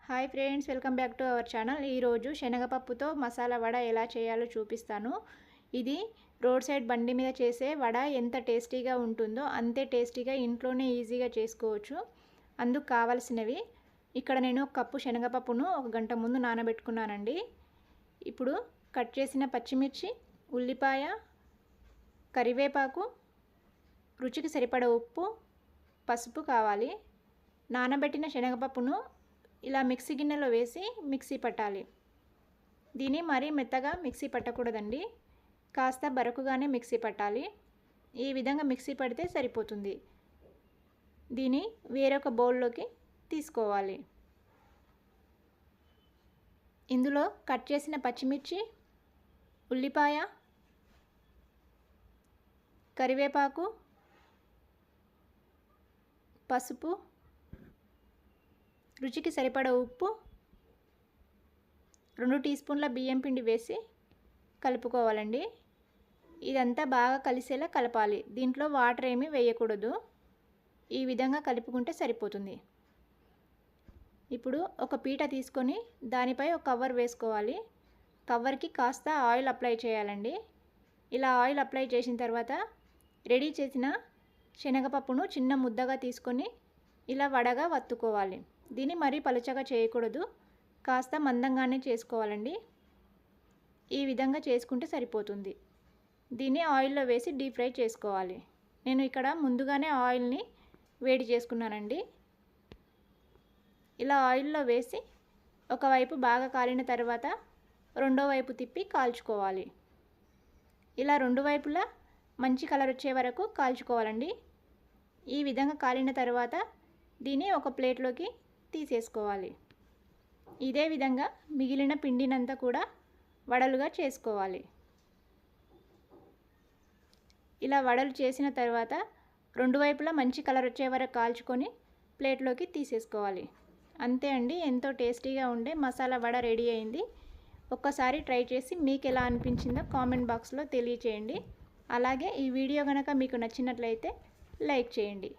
Hi friends, welcome back to our channel. ఈరోజు శనగపప్పుతో మసాలా వడ ఎలా చేయాలో చూపిస్తాను. ఇది రోడ్ సైడ్ బండి మీద చేసే వడ ఎంత టేస్టీగా ఉంటుందో అంతే టేస్టీగా ఇంట్లోనే ఈజీగా చేసుకోవచ్చు. అందుకు కావాల్సినవి ఇక్కడ నేను ఒక కప్పు శనగపప్పును 1 గంట ముందు నానబెట్టుకున్నానండి. ఇప్పుడు కట్ చేసిన పచ్చిమిర్చి, ఉల్లిపాయ, కరివేపాకు, రుచికి సరిపడ ఉప్పు, పసుపు కావాలి. నానబెట్టిన శనగపప్పును ఇలా మిక్సీ గిన్నెలో వేసి మిక్సీ పట్టాలి. దీన్ని మరీ మెత్తగా మిక్సీ పట్టకూడదండి, కాస్త బరకుగానే మిక్సీ పట్టాలి. ఈ విధంగా మిక్సీ పడితే సరిపోతుంది. దీన్ని వేరొక బౌల్లోకి తీసుకోవాలి. ఇందులో కట్ చేసిన పచ్చిమిర్చి, ఉల్లిపాయ, కరివేపాకు, పసుపు, రుచికి సరిపడ ఉప్పు, 2 టీ స్పూన్ల బియ్యం పిండి వేసి కలుపుకోవాలండి. ఇదంతా బాగా కలిసేలా కలపాలి. దీంట్లో వాటర్ ఏమీ వేయకూడదు. ఈ విధంగా కలుపుకుంటే సరిపోతుంది. ఇప్పుడు ఒక పీట తీసుకొని దానిపై ఒక కవర్ వేసుకోవాలి. కవర్కి కాస్త ఆయిల్ అప్లై చేయాలండి. ఇలా ఆయిల్ అప్లై చేసిన తర్వాత రెడీ చేసిన శనగపప్పును చిన్న ముద్దగా తీసుకొని ఇలా వడగా వత్తుకోవాలి. దీన్ని మరీ పలుచగా చేయకూడదు, కాస్త మందంగానే చేసుకోవాలండి. ఈ విధంగా చేసుకుంటే సరిపోతుంది. దీన్ని ఆయిల్లో వేసి డీప్ ఫ్రై చేసుకోవాలి. నేను ఇక్కడ ముందుగానే ఆయిల్ని వేడి చేసుకున్నానండి. ఇలా ఆయిల్లో వేసి ఒకవైపు బాగా కాలిన తర్వాత రెండో వైపు తిప్పి కాల్చుకోవాలి. ఇలా 2 వైపులా మంచి కలర్ వచ్చే వరకు కాల్చుకోవాలండి. ఈ విధంగా కాలిన తర్వాత దీన్ని ఒక ప్లేట్లోకి తీసేసుకోవాలి. ఇదే విధంగా మిగిలిన పిండినంతా కూడా వడలుగా చేసుకోవాలి. ఇలా వడలు చేసిన తర్వాత 2 వైపులా మంచి కలర్ వచ్చే వరకు కాల్చుకొని ప్లేట్లోకి తీసేసుకోవాలి. అంతే అండి, ఎంతో టేస్టీగా ఉండే మసాలా వడ రెడీ అయింది. ఒక్కసారి ట్రై చేసి మీకు ఎలా అనిపించిందో కామెంట్ బాక్స్లో తెలియచేయండి. అలాగే ఈ వీడియో కనుక మీకు నచ్చినట్లయితే లైక్ చేయండి.